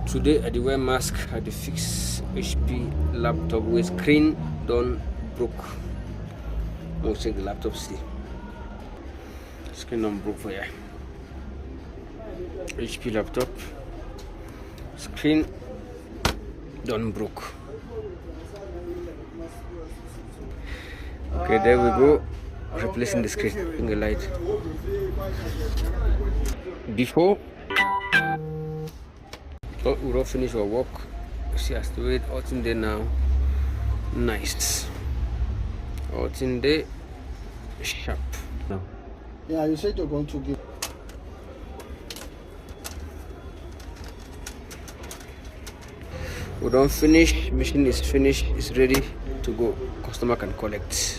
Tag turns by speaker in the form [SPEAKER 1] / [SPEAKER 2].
[SPEAKER 1] Today I dey wear mask, I dey fix HP laptop with screen done broke. We'll check the laptop see. Screen done broke for ya. HP laptop. Screen done broke. Okay, there we go. Replacing the screen in the light. Before we don't finish our work. See as to wait out in there now. Nice. Out in there sharp. Now.
[SPEAKER 2] Yeah, you said you're going to give.
[SPEAKER 1] We don't finish, machine is finished, it's ready to go. Customer can collect.